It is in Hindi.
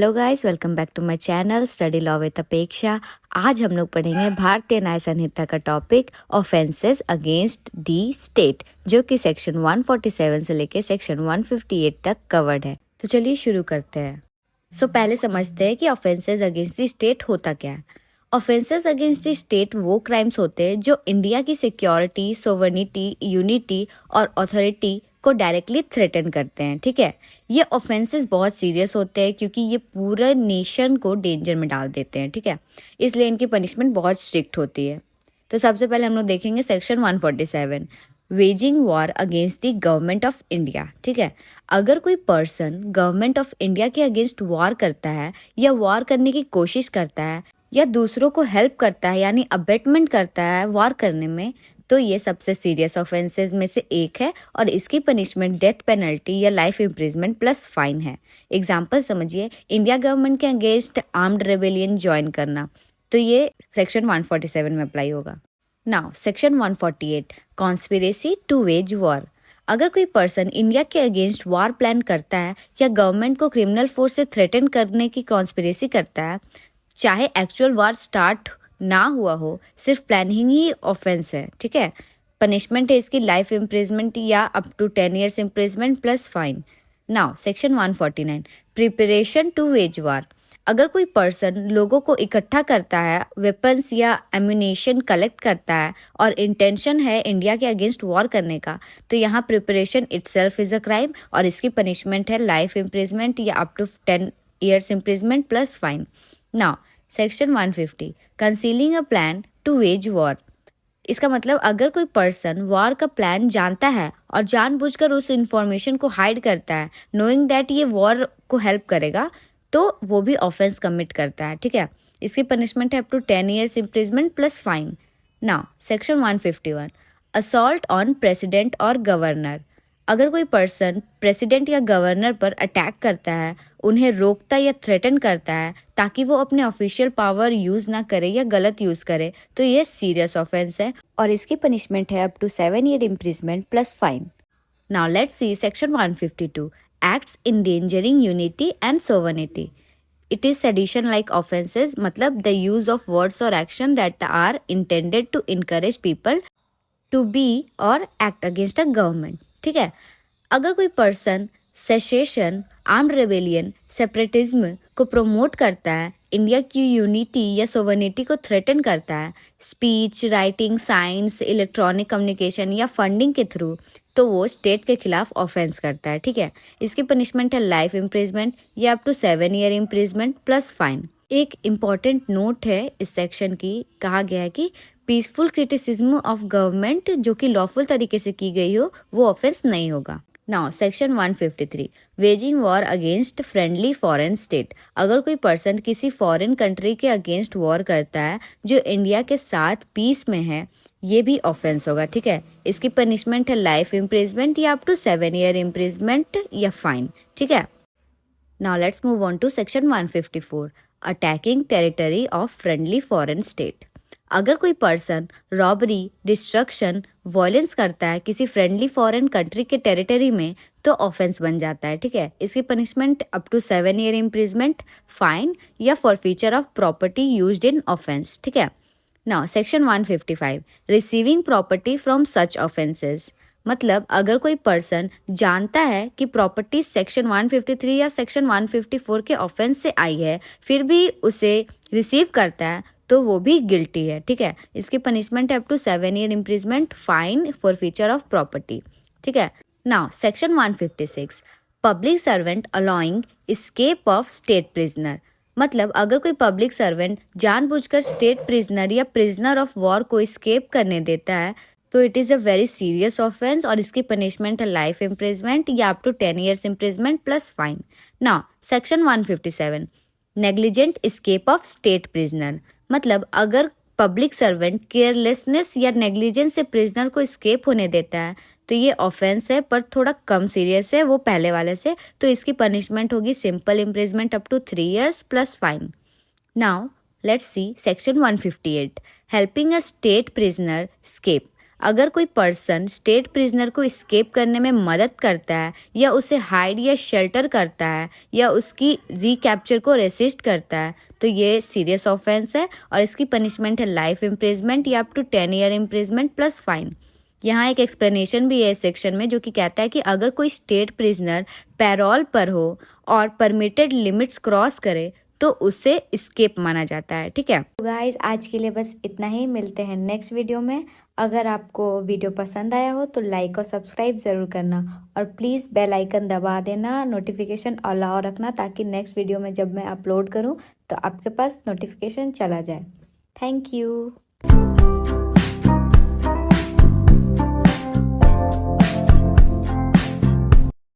Hello guys, welcome back to my channel study law with Apeksha. आज हम लोग पढ़ेंगे भारतीय न्याय संहिता का topic offences against the state, जो कि सेक्शन 147 से लेके सेक्शन 158 तक कवर्ड है। तो चलिए शुरू करते हैं। पहले समझते हैं कि ऑफेंसेस अगेंस्ट दी स्टेट होता क्या है। ऑफेंसेस अगेंस्ट दी स्टेट वो क्राइम्स होते हैं जो इंडिया की सिक्योरिटी, सोवर्निटी, यूनिटी और अथॉरिटी को डायरेक्टली थ्रेटन करते हैं। ठीक है, ये ऑफेंसेस बहुत सीरियस होते हैं क्योंकि ये पूरे नेशन को डेंजर में डाल देते हैं। ठीक है, इसलिए इनकी पनिशमेंट बहुत स्ट्रिक्ट होती है। तो सबसे पहले हम लोग देखेंगे section 147, waging war against the government of India. ठीक है, अगर कोई पर्सन गवर्नमेंट ऑफ इंडिया के अगेंस्ट वॉर करता है या वॉर करने की कोशिश करता है या दूसरों को हेल्प करता है यानी अबेटमेंट करता है वॉर करने में, तो ये सबसे सीरियस ऑफेंसेस में से एक है और इसकी पनिशमेंट डेथ पेनल्टी या लाइफ इम्प्रिजमेंट प्लस फाइन है। एग्जाम्पल समझिए, इंडिया गवर्नमेंट के अगेंस्ट आर्म्ड रेबेलियन ज्वाइन करना, तो ये सेक्शन 147 में अप्लाई होगा। Now section 148, conspiracy to wage war. अगर कोई पर्सन इंडिया के अगेंस्ट वॉर प्लान करता है या गवर्नमेंट को क्रिमिनल फोर्स से थ्रेटन करने की कॉन्स्पिरेसी करता है, चाहे एक्चुअल वॉर स्टार्ट ना हुआ हो, सिर्फ प्लानिंग ही ऑफेंस है। ठीक है, पनिशमेंट है इसकी लाइफ इम्प्रिजमेंट या up to 10 years imprisonment plus fine. Now section 149, preparation to wage war. अगर कोई पर्सन लोगों को इकट्ठा करता है, वेपन्स या एम्यूनेशन कलेक्ट करता है और इंटेंशन है इंडिया के अगेंस्ट वॉर करने का, तो यहाँ preparation itself is a crime और इसकी पनिशमेंट है लाइफ इम्प्रिजमेंट या up to 10 years imprisonment plus fine. Now section 150, concealing a plan to wage war. इसका मतलब अगर कोई पर्सन वॉर का प्लान जानता है और जानबूझकर उस इंफॉर्मेशन को हाइड करता है, नोइंग दैट ये वॉर को हेल्प करेगा, तो वो भी ऑफेंस कमिट करता है। ठीक है, इसकी पनिशमेंट है up to 10 years imprisonment plus fine. Now section 151, assault on president और गवर्नर। अगर कोई पर्सन प्रेसिडेंट या गवर्नर पर अटैक करता है, उन्हें रोकता या थ्रेटन करता है ताकि वो अपने ऑफिशियल पावर यूज ना करे या गलत यूज करे, तो ये सीरियस ऑफेंस है और इसकी पनिशमेंट है up to 7 year imprisonment plus fine. Now let's see section 152, acts endangering unity and sovereignty. It is sedition like offences, मतलब द यूज ऑफ वर्ड्स और action that are intended to encourage people to be और एक्ट अगेंस्ट अ गवर्नमेंट। ठीक है, अगर कोई person secession, armed rebellion, separatism को प्रमोट करता है, इंडिया की यूनिटी या सोवर्निटी को थ्रेटन करता है, speech, writing, science, electronic communication या फंडिंग के थ्रू, तो वो स्टेट के खिलाफ ऑफेंस करता है। ठीक है, इसकी पनिशमेंट है लाइफ इम्प्रिजमेंट या up to 7 year imprisonment plus fine. एक इम्पॉर्टेंट नोट है इस सेक्शन की, कहा गया है कि पीसफुल क्रिटिसिज्म ऑफ गवर्नमेंट जो कि लॉफुल तरीके से की गई हो, वो ऑफेंस नहीं होगा। Now section 153, waging war against friendly foreign state. अगर कोई पर्सन किसी फॉरेन कंट्री के अगेंस्ट वॉर करता है जो इंडिया के साथ पीस में है, ये भी ऑफेंस होगा। ठीक है, इसकी पनिशमेंट है लाइफ इम्प्रिजमेंट या अप टू 7 year इम्प्रिजमेंट या फाइन। ठीक है, now let's move on to section 154, attacking territory of friendly foreign state. अगर कोई पर्सन रॉबरी, डिस्ट्रक्शन, वायलेंस करता है किसी फ्रेंडली फॉरेन कंट्री के टेरिटरी में, तो ऑफेंस बन जाता है। ठीक है, इसकी punishment up to 7 year imprisonment, fine या forfeiture of property used in offence. ठीक है, now section 155, receiving property from such offences. मतलब अगर कोई पर्सन जानता है कि प्रॉपर्टी सेक्शन 153 या सेक्शन 154 के ऑफेंस से आई है, फिर भी उसे रिसीव करता है, तो वो भी गिल्टी है। ठीक है, इसकी पनिशमेंट है up to 7 year imprisonment, fine, forfeiture of property. ठीक है, now section 156, public servant allowing escape of state prisoner. मतलब अगर कोई पब्लिक सर्वेंट जानबूझकर स्टेट प्रिजनर या प्रिजनर ऑफ वॉर को एस्केप करने देता है, तो it is a very serious offence और इसकी पनिशमेंट है लाइफ इम्प्रिजमेंट या up to 10 years imprisonment plus fine. Now section 157, negligent escape of state prisoner. मतलब अगर पब्लिक सर्वेंट केयरलेसनेस या नेग्लिजेंस से प्रिजनर को एस्केप होने देता है, तो ये ऑफेंस है पर थोड़ा कम सीरियस है वो पहले वाले से, तो इसकी पनिशमेंट होगी simple imprisonment up to 3 years plus fine. Now let's see section 158, helping a state prisoner escape. अगर कोई पर्सन स्टेट प्रिजनर को एस्केप करने में मदद करता है या उसे हाइड या शेल्टर करता है या उसकी रिकैप्चर को रेसिस्ट करता है तो ये सीरियस ऑफेंस है और इसकी पनिशमेंट है लाइफ इम्प्रिजमेंट या up to 10 year imprisonment plus fine. यहाँ एक एक्सप्लेनेशन भी है इस सेक्शन में जो कि कहता है कि अगर कोई स्टेट प्रिजनर पैरोल पर हो और परमिटेड लिमिट्स क्रॉस करे तो उसे एस्केप माना जाता है। ठीक है, तो गाइस आज के लिए बस इतना ही, मिलते हैं नेक्स्ट वीडियो में। अगर आपको वीडियो पसंद आया हो तो लाइक और सब्सक्राइब ज़रूर करना और प्लीज़ बेल आइकन दबा देना, नोटिफिकेशन अलाउ रखना ताकि नेक्स्ट वीडियो में जब मैं अपलोड करूं तो आपके पास नोटिफिकेशन चला जाए। Thank you.